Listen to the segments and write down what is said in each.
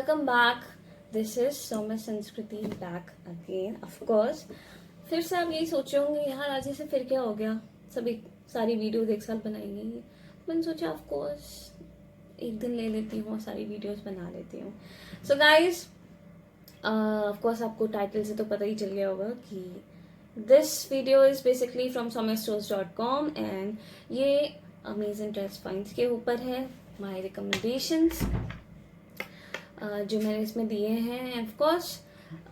Welcome back. This is सौम्य संस्कृति back again. Of course फिर से आप यही सोच रहे होंगे यार आज से फिर क्या हो गया, सभी सारी वीडियोस एक साथ बनाएंगे. मैंने सोचा ऑफ कोर्स एक दिन ले लेती हूँ, सारी वीडियोस बना लेती हूँ. सो गाइज ऑफ कोर्स आपको टाइटल से तो पता ही चल गया होगा कि this video is basically from soumyastores.com and ये अमेजिंग ड्रेस फाइंड्स के ऊपर है. माई रिकमेंडेशंस जो मैंने इसमें दिए हैं. ऑफ कोर्स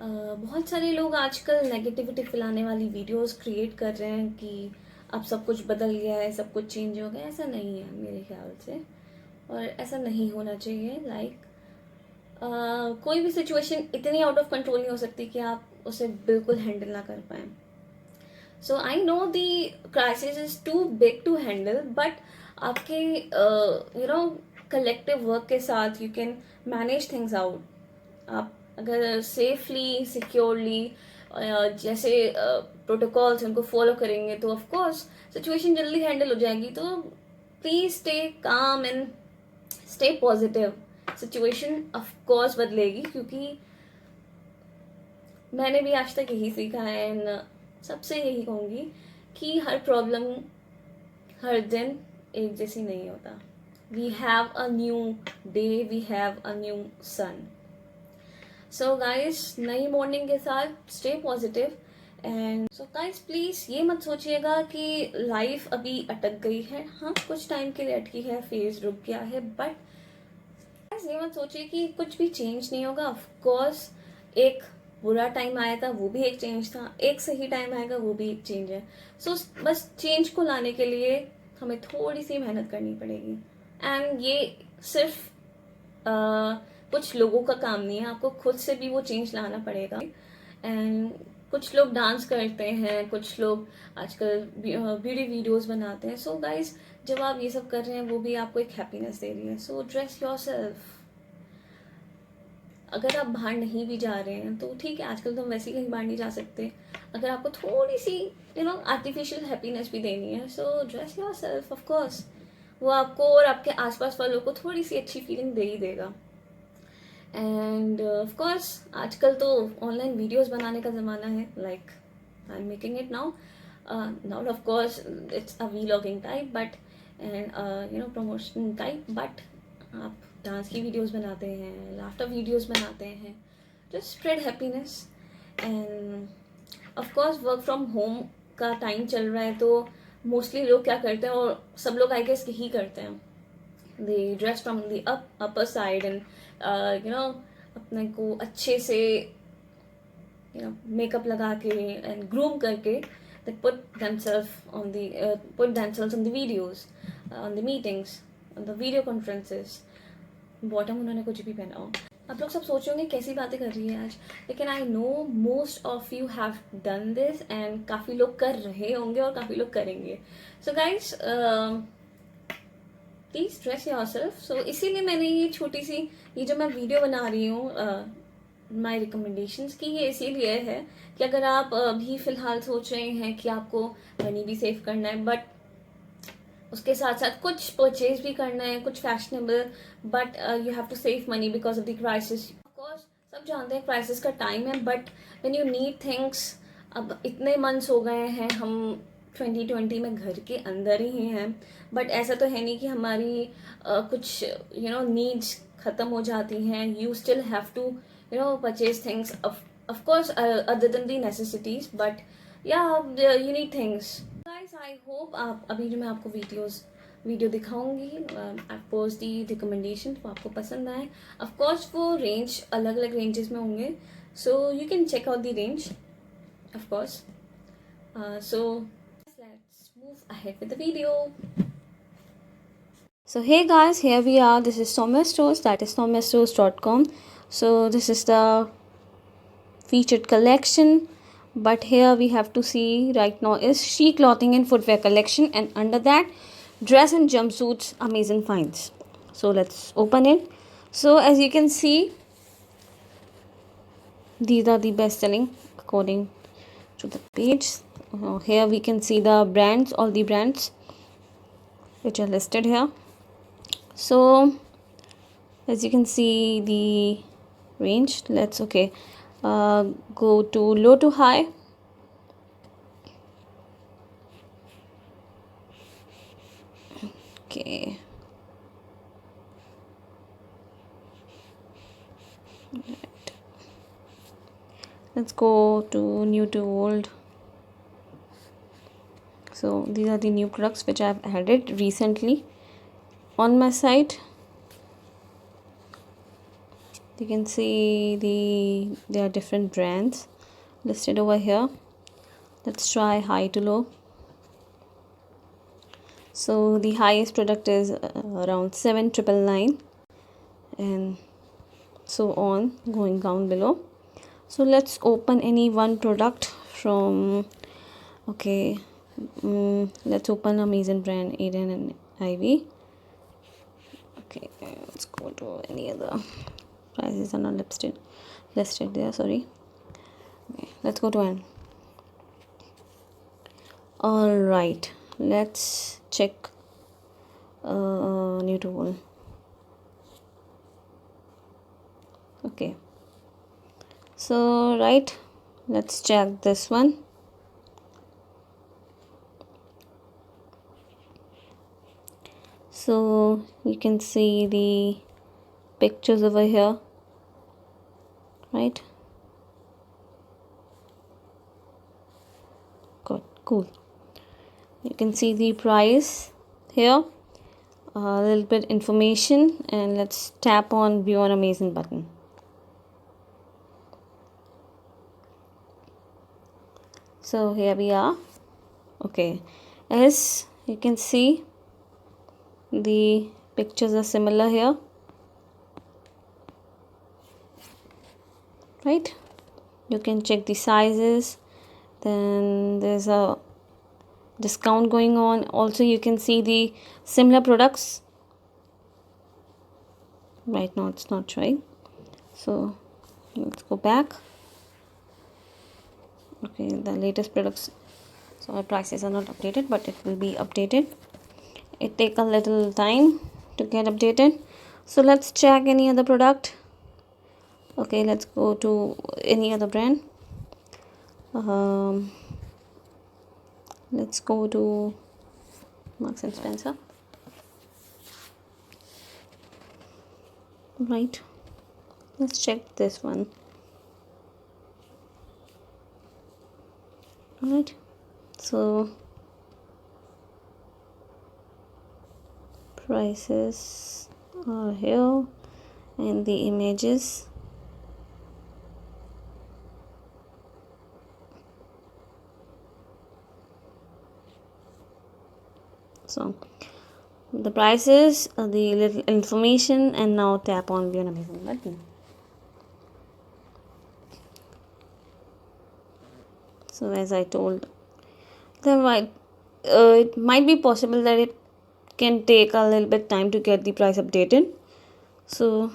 बहुत सारे लोग आजकल नेगेटिविटी फैलाने वाली वीडियोस क्रिएट कर रहे हैं कि अब सब कुछ बदल गया है, सब कुछ चेंज हो गया. ऐसा नहीं है मेरे ख्याल से, और ऐसा नहीं होना चाहिए. कोई भी सिचुएशन इतनी आउट ऑफ कंट्रोल नहीं हो सकती कि आप उसे बिल्कुल हैंडल ना कर पाए. So I know the crisis is too big to handle, but आपके कलेक्टिव वर्क के साथ you can manage things out. आप अगर सेफली सिक्योरली जैसे प्रोटोकॉल्स उनको फॉलो करेंगे तो ऑफ कोर्स सिचुएशन जल्दी हैंडल हो जाएगी. तो please stay calm and stay positive. Situation of course बदलेगी, क्योंकि मैंने भी आज तक यही सीखा है एंड सबसे यही कहूँगी कि हर प्रॉब्लम हर दिन एक जैसी नहीं होता. We have a new day, we have a new sun. So guys, नई मॉर्निंग के साथ stay positive and so guys please ये मत सोचिएगा कि लाइफ अभी अटक गई है. हाँ, कुछ टाइम के लिए अटकी है, फेज रुक गया है, बट guys ये मत सोचिए कि कुछ भी चेंज नहीं होगा. ऑफ कोर्स एक बुरा टाइम आया था, वो भी एक चेंज था. एक सही टाइम आएगा, वो भी एक चेंज है. सो बस चेंज को लाने के लिए हमें थोड़ी सी मेहनत करनी पड़ेगी. एंड ये सिर्फ कुछ लोगों का काम नहीं है, आपको खुद से भी वो चेंज लाना पड़ेगा. एंड कुछ लोग डांस करते हैं, कुछ लोग आजकल ब्यूटी वीडियोस बनाते हैं. सो गाइज जब आप ये सब कर रहे हैं वो भी आपको एक हैप्पीनेस दे रही है. सो ड्रेस योरसेल्फ. अगर आप बाहर नहीं भी जा रहे हैं तो ठीक है, आजकल तो वैसे ही कहीं बाहर नहीं जा सकते. अगर आपको थोड़ी सी आर्टिफिशियल हैप्पीनेस भी देनी है, सो ड्रेस योरसेल्फ. ऑफ कोर्स वो आपको और आपके आसपास वालों को थोड़ी सी अच्छी फीलिंग दे ही देगा. एंड ऑफ कोर्स आजकल तो ऑनलाइन वीडियोस बनाने का ज़माना है. Like I am making it now, not of course it's a vlogging type but and promotion type. But आप डांस की वीडियोस बनाते हैं, लाफ्टर वीडियोस बनाते हैं, just spread happiness. End of course work from home का time चल रहा है, तो मोस्टली लोग क्या करते हैं, और सब लोग आई गेस यही करते हैं, दे dress from the upper side and अपने को अच्छे से मेकअप लगा के एंड ग्रूम करके they put themselves on the videos, on the meetings, on the video conferences. Bottom उन्होंने कुछ भी पहना हो. आप लोग सब सोच रहे होंगे कैसी बातें कर रही है आज, लेकिन I know most of you have done this and काफ़ी लोग कर रहे होंगे और काफ़ी लोग करेंगे. So guys please dress yourself. So इसीलिए मैंने ये छोटी सी ये जो मैं वीडियो बना रही हूँ माई रिकमेंडेशंस की, ये इसीलिए है कि अगर आप अभी फ़िलहाल सोच रहे हैं कि आपको मनी भी सेव करना है, बट उसके साथ साथ कुछ परचेज भी करना है, कुछ fashionable, but you have to save money because of the crisis. Of course सब जानते हैं क्राइसिस का टाइम है, but when you need things. अब इतने मंथ्स हो गए हैं, हम 2020 में घर के अंदर ही हैं, बट ऐसा तो है नहीं कि हमारी कुछ नीड्स ख़त्म हो जाती हैं. You still have to purchase things, of course other than the necessities, but yeah, you need things. Guys, I hope आप अभी जो मैं आपको वीडियो दिखाऊंगी, आई पोस्ट दी रिकमेंडेशन, वो आपको पसंद आए. ऑफ कोर्स वो रेंज अलग अलग रेंजेस में होंगे, so you can check out the range of course. So let's move ahead with the video. So hey guys, here we are. This is Soumya Stores, that is soumyastores.com. So this is the featured collection, but here we have to see right now is She Clothing and Footwear collection, and under that dress and jumpsuits amazing finds. So let's open it. So as you can see, these are the best selling according to the page. Here we can see the brands, all the brands which are listed here. So as you can see, the range. Let's go to low to high. Okay, let's go to new to old. So these are the new products which I've added recently on my site. You can see there are different brands listed over here. Let's try high to low. So the highest product is around 7,999 and so on, going down below. So let's open any one product from, okay, let's open Amazon brand Aden and Ivy. Okay, let's go to any other. Prices are not listed there, sorry. Okay, let's go to N. All right, let's check new tool. Okay, so right, let's check this one. So you can see the pictures over here, right? Good, cool. You can see the price here, a little bit information, and let's tap on view on Amazon button. So here we are. Okay, as you can see, the pictures are similar here, right? You can check the sizes. Then there's a discount going on. Also you can see the similar products. Right now it's not showing, so let's go back. Okay, the latest products, so our prices are not updated, but it will be updated. It take a little time to get updated. So let's check any other product. Okay, let's go to any other brand. Let's go to Marks and Spencer. Right, let's check this one. Alright, so prices are here and the images. So the prices, the little information, and now tap on view on Amazon button. So as I told, it might be possible that it can take a little bit time to get the price updated. So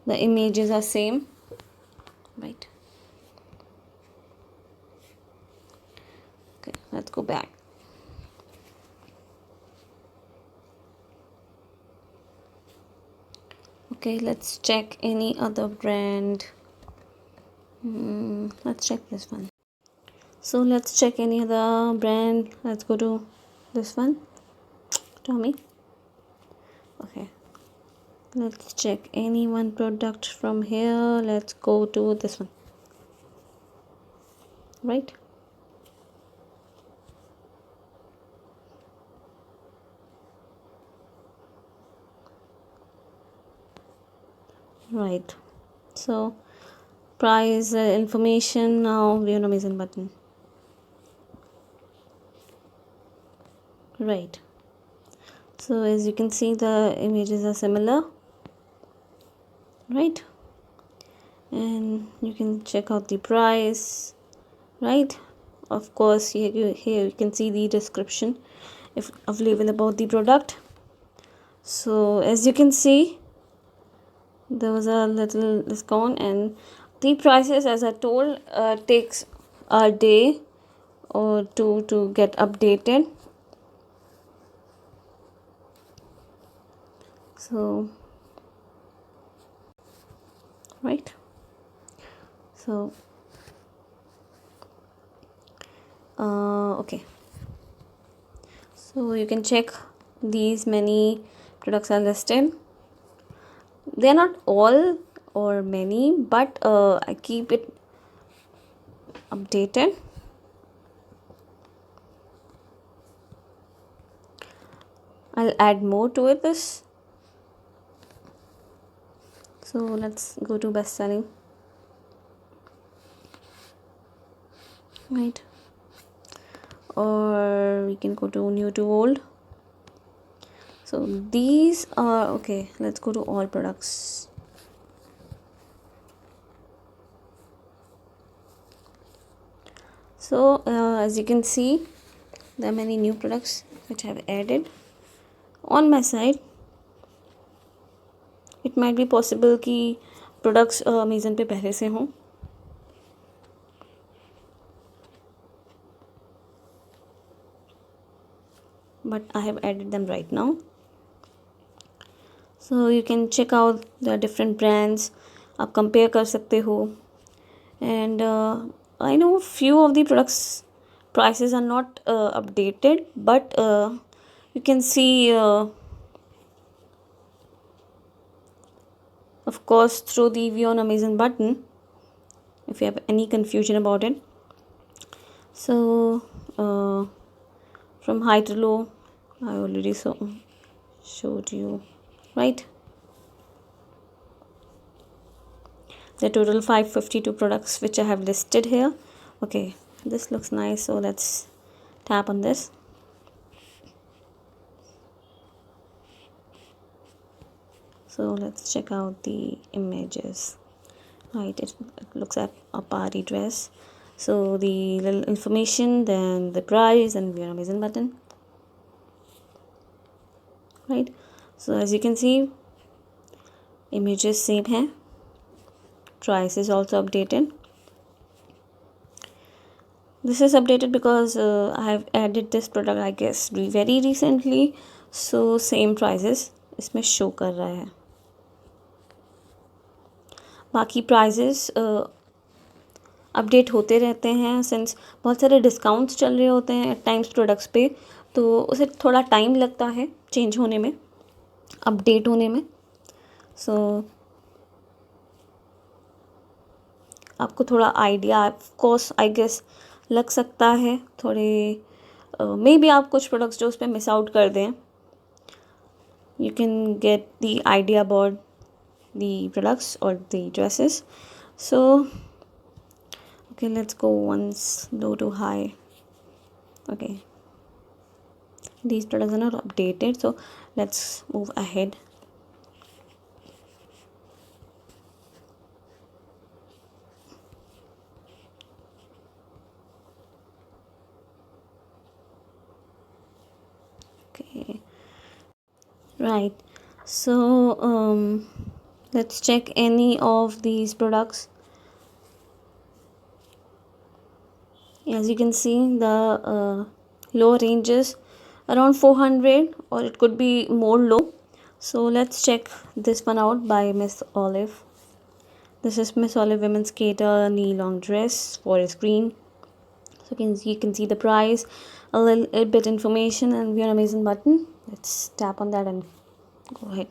the images are same, right? Okay, let's go back. Okay, let's check any other brand. Let's check this one. So let's check any other brand. Let's go to this one, Tommy. Okay, let's check any one product from here. Let's go to this one, right? Right, so price information, now view on Amazon button. Right, so as you can see, the images are similar, right? And you can check out the price, right? Of course, here you can see the description if available about the product. So as you can see, there was a little discount, and the prices, as I told, takes a day or two to get updated. So right? So okay, so you can check these many products are listed. They are not all or many, but I keep it updated. I'll add more to it this. So let's go to best selling, right? Or we can go to new to old. So these are okay. Let's go to all products. So as you can see, there are many new products which I have added on my side. It might be possible कि products Amazon पे पहले से हों, but I have added them right now. So you can check out the different brands. आप compare कर सकते हो. And I know few of the products prices are not updated, but you can see of course through the view on Amazon button if you have any confusion about it. So from high to low I already showed you, right? The total 552 products which I have listed here. Okay, this looks nice, so let's tap on this. So let's check out the images, right? It looks like a party dress. So the little information, then the price, and view Amazon button, right? So as you can see, images same hai, price is also updated. This is updated because I have added this product I guess very recently, so same prices इसमें show कर रहा है. बाकी prices update होते रहते हैं since बहुत सारे डिस्काउंट्स चल रहे होते हैं एट टाइम्स प्रोडक्ट्स पे, तो उसे थोड़ा टाइम लगता है चेंज होने में, अपडेट होने में. सो आपको थोड़ा idea of course I guess लग सकता है थोड़े, मे बी आप कुछ प्रोडक्ट्स जो उस पर मिस आउट कर दें. You can get the idea about the products or the dresses. So okay, let's go once low to high. Okay, these products are not updated, so let's move ahead. Okay, right. So let's check any of these products. As you can see, the low ranges around 400 or it could be more low. So let's check this one out by Miss Olive. This is Miss Olive Women's Skater knee long dress, forest green. So you can see the price, a little bit information, and view on Amazon button. Let's tap on that and go ahead.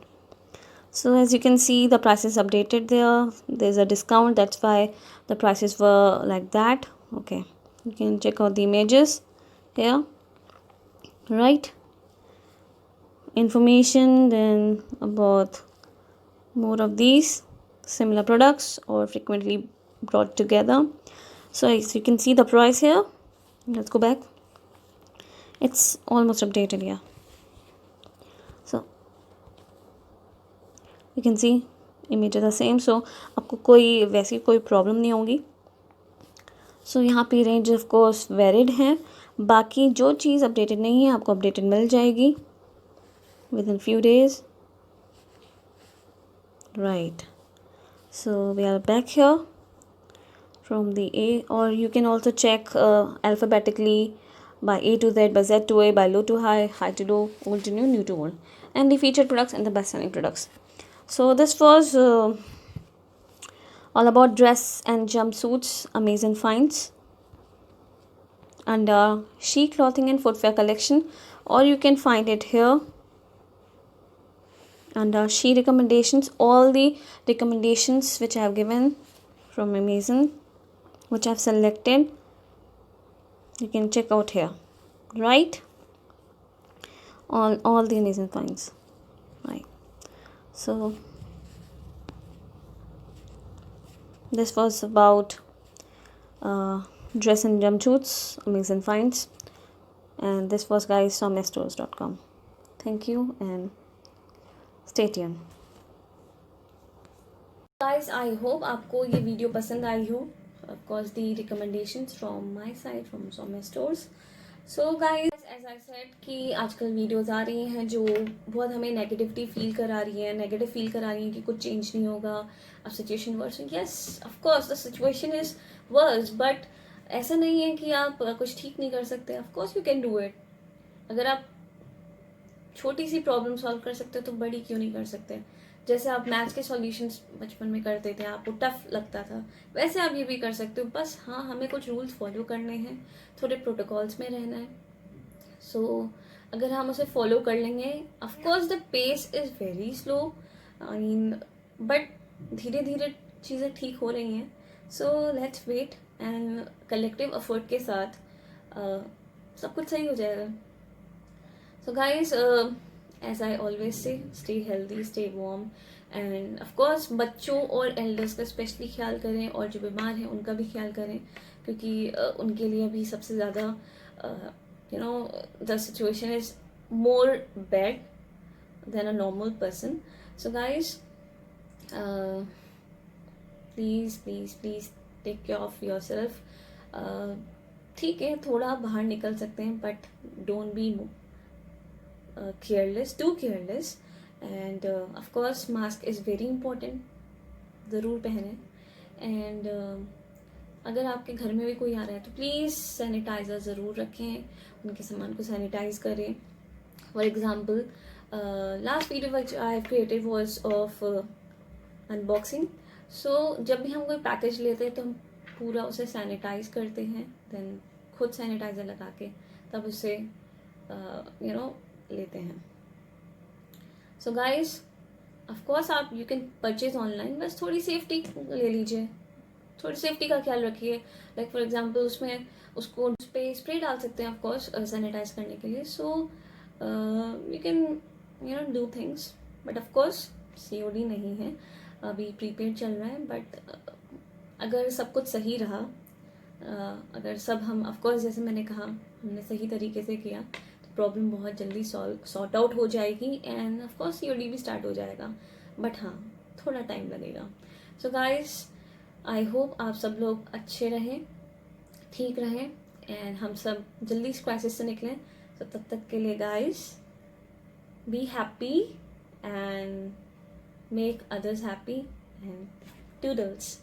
So as you can see, the price is updated there. There's a discount, that's why the prices were like that. Okay, you can check out the images here, right? Information then about more of these similar products or frequently brought together. So as you can see the price here, let's go back, it's almost updated here. So you can see images are same, so आपको कोई वैसी कोई problem नहीं होगी. सो यहाँ पे range of course varied है, बाकी जो चीज़ अपडेटेड नहीं है आपको अपडेटेड मिल जाएगी within few days, right. So we are back here from the A, और you can also check alphabetically by A to Z, by Z to A, by low to high, high to low, old to new, new to old, and the featured products and the best selling products. So this was all about dress and jumpsuits, amazing finds under She Clothing and Footwear collection, or you can find it here under She Recommendations. All the recommendations which I have given from Amazon, which I have selected, you can check out here, right? All the amazing finds, right? So this was about dress and jumpsuits, amazing finds, and this was guys from mstores.com. Thank you and stay tuned. Guys, I hope आपको ये video पसंद आई हो. Of course, the recommendations from my side from Somya Stores. So guys, as I said कि आजकल videos आ रही हैं जो बहुत हमें नेगेटिविटी फील करा रही है, नेगेटिव फील करा रही हैं कि कुछ चेंज नहीं होगा, अब situation worse. Yes, of course the situation is worse, but ऐसा नहीं है कि आप कुछ ठीक नहीं कर सकते. Of course you can do it. अगर आप छोटी सी प्रॉब्लम सॉल्व कर सकते हो तो बड़ी क्यों नहीं कर सकते. जैसे आप मैथ्स के सॉल्यूशंस बचपन में करते थे, आपको टफ लगता था, वैसे आप ये भी कर सकते हो. बस हाँ, हमें कुछ रूल्स फॉलो करने हैं, थोड़े प्रोटोकॉल्स में रहना है. सो अगर हम उसे फॉलो कर लेंगे, of course the pace is very slow, I mean, but धीरे धीरे चीज़ें ठीक हो रही हैं. So let's wait and collective effort के साथ सब कुछ सही हो जाएगा. So guys, as I always say, stay healthy, stay warm, and of course बच्चों और elders का स्पेशली ख्याल करें, और जो बीमार हैं उनका भी ख्याल करें, क्योंकि उनके लिए अभी सबसे ज़्यादा you know the situation is more bad than a normal person. So guys, please take care of yourself. ठीक है, थोड़ा बाहर निकल सकते हैं, but don't be careless, too careless. And of course mask is very important, ज़रूर पहने. And अगर आपके घर में भी कोई आ रहा है तो प्लीज़ सैनिटाइज़र ज़रूर रखें, उनके सामान को सैनिटाइज करें. For example, last video which I have created was of unboxing. So जब भी हम कोई पैकेज लेते हैं तो हम पूरा उसे सैनिटाइज करते हैं, देन खुद सैनिटाइज़र लगा के तब उसे लेते हैं. सो गाइज, ऑफ कोर्स आप यू कैन परचेज ऑनलाइन, बस थोड़ी सेफ्टी ले लीजिए, थोड़ी सेफ्टी का ख्याल रखिए. लाइक फॉर एग्जांपल उसमें उसको उस पर स्प्रे डाल सकते हैं ऑफ कोर्स सैनिटाइज करने के लिए. सो you can do things, but of course COD नहीं है, अभी प्रीपेड चल रहा है. बट अगर सब कुछ सही रहा, अगर सब हम ऑफ कोर्स जैसे मैंने कहा हमने सही तरीके से किया, प्रॉब्लम बहुत जल्दी सॉर्ट आउट हो जाएगी, एंड ऑफ कोर्स COD भी स्टार्ट हो जाएगा. बट हाँ, थोड़ा टाइम लगेगा. सो गाइस, आई होप आप सब लोग अच्छे रहें, ठीक रहें, एंड हम सब जल्दी इस क्राइसिस से निकलें. तो तब तक के लिए guys, be happy and make others happy, and toodles.